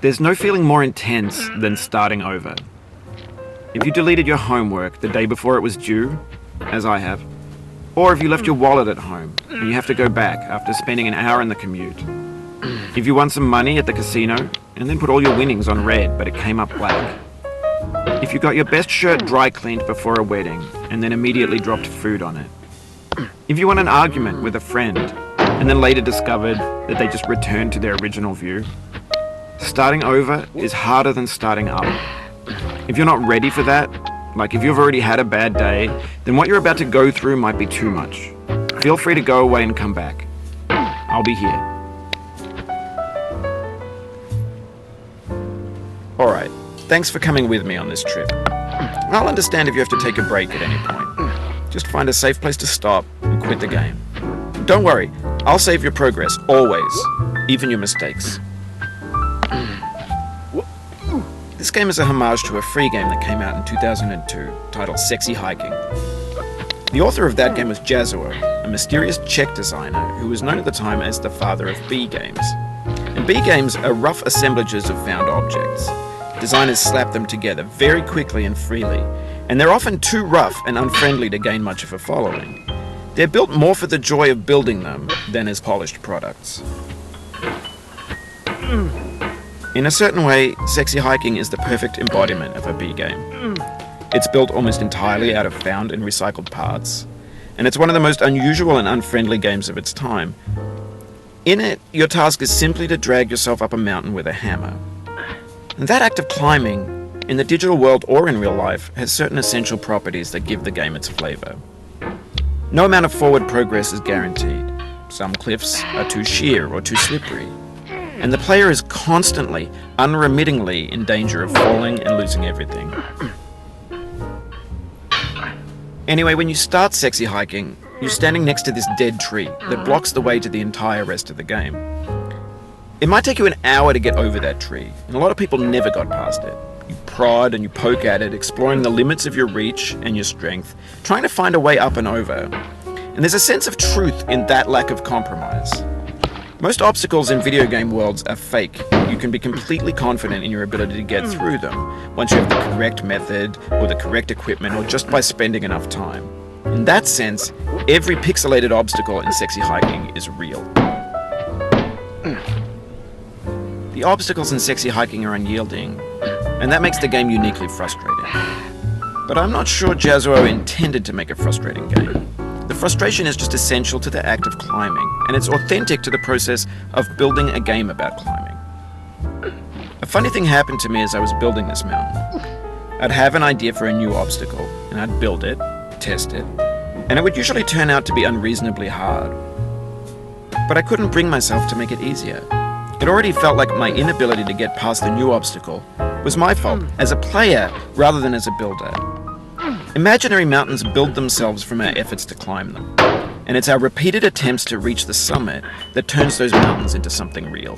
There's no feeling more intense than starting over. If you deleted your homework the day before it was due, as I have, or if you left your wallet at home and you have to go back after spending an hour in the commute. If you won some money at the casino and then put all your winnings on red but it came up black. If you got your best shirt dry cleaned before a wedding and then immediately dropped food on it. If you won an argument with a friend and then later discovered that they just returned to their original view. Starting over is harder than starting up. If you're not ready for that, like if you've already had a bad day, then what you're about to go through might be too much. Feel free to go away and come back. I'll be here. Alright, thanks for coming with me on this trip. I'll understand if you have to take a break at any point. Just find a safe place to stop and quit the game. Don't worry, I'll save your progress, always, even your mistakes. This game is a homage to a free game that came out in 2002, titled Sexy Hiking. The author of that game was Jazuo, a mysterious Czech designer who was known at the time as the father of B games. And B games are rough assemblages of found objects. Designers slap them together very quickly and freely, and they're often too rough and unfriendly to gain much of a following. They're built more for the joy of building them than as polished products. In a certain way, Sexy Hiking is the perfect embodiment of a B game. It's built almost entirely out of found and recycled parts, and it's one of the most unusual and unfriendly games of its time. In it, your task is simply to drag yourself up a mountain with a hammer. And that act of climbing, in the digital world or in real life, has certain essential properties that give the game its flavor. No amount of forward progress is guaranteed. Some cliffs are too sheer or too slippery. And the player is constantly, unremittingly in danger of falling and losing everything. Anyway, when you start Sexy Hiking, you're standing next to this dead tree that blocks the way to the entire rest of the game. It might take you an hour to get over that tree, and a lot of people never got past it. You prod and you poke at it, exploring the limits of your reach and your strength, trying to find a way up and over. And there's a sense of truth in that lack of compromise. Most obstacles in video game worlds are fake. You can be completely confident in your ability to get through them once you have the correct method or the correct equipment or just by spending enough time. In that sense, every pixelated obstacle in Sexy Hiking is real. The obstacles in Sexy Hiking are unyielding, and that makes the game uniquely frustrating. But I'm not sure Jazuo intended to make a frustrating game. The frustration is just essential to the act of climbing, and it's authentic to the process of building a game about climbing. A funny thing happened to me as I was building this mountain. I'd have an idea for a new obstacle, and I'd build it, test it, and it would usually turn out to be unreasonably hard. But I couldn't bring myself to make it easier. It already felt like my inability to get past the new obstacle was my fault as a player rather than as a builder. Imaginary mountains build themselves from our efforts to climb them, and it's our repeated attempts to reach the summit that turns those mountains into something real.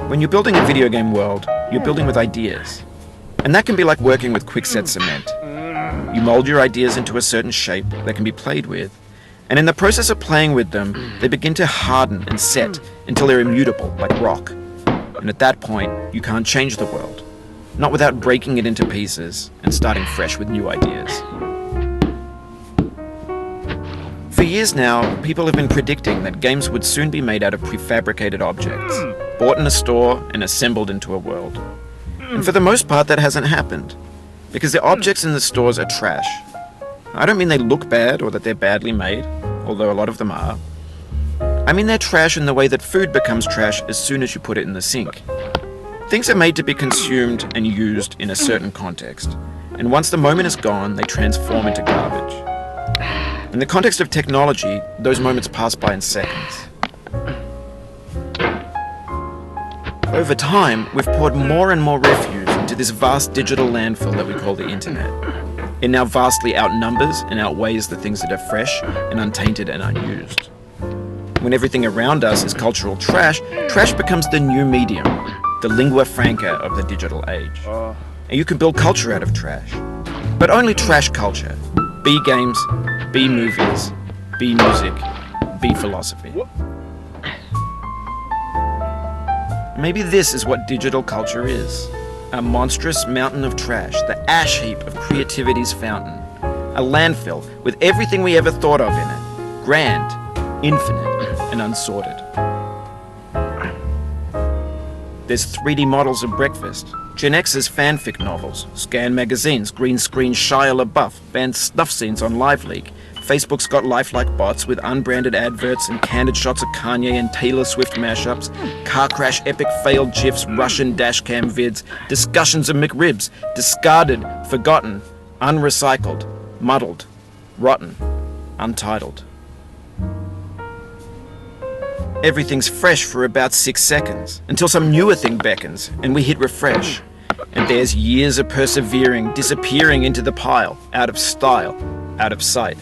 When you're building a video game world, you're building with ideas, and that can be like working with quickset cement. You mold your ideas into a certain shape that can be played with, and in the process of playing with them, they begin to harden and set until they're immutable, like rock. And at that point, you can't change the world. Not without breaking it into pieces and starting fresh with new ideas. For years now, people have been predicting that games would soon be made out of prefabricated objects, bought in a store and assembled into a world. And for the most part, that hasn't happened, because the objects in the stores are trash. I don't mean they look bad or that they're badly made, although a lot of them are. I mean they're trash in the way that food becomes trash as soon as you put it in the sink. Things are made to be consumed and used in a certain context, and once the moment is gone, they transform into garbage. In the context of technology, those moments pass by in seconds. Over time, we've poured more and more refuse into this vast digital landfill that we call the internet. It now vastly outnumbers and outweighs the things that are fresh and untainted and unused. When everything around us is cultural trash, trash becomes the new medium. the lingua franca of the digital age. And you can build culture out of trash. But only trash culture. B games, B movies, B music, B philosophy. Maybe this is what digital culture is. A monstrous mountain of trash, the ash heap of creativity's fountain. A landfill with everything we ever thought of in it. Grand, infinite, and unsorted. There's 3D models of breakfast, Gen X's fanfic novels, Scan magazines, green screen Shia LaBeouf, banned snuff scenes on LiveLeak. Facebook's got lifelike bots with unbranded adverts and candid shots of Kanye and Taylor Swift mashups, car crash epic failed GIFs, Russian dashcam vids, discussions of McRibs, discarded, forgotten, unrecycled, muddled, rotten, untitled. Everything's fresh for about 6 seconds, until some newer thing beckons, and we hit refresh. And there's years of persevering, disappearing into the pile, out of style, out of sight.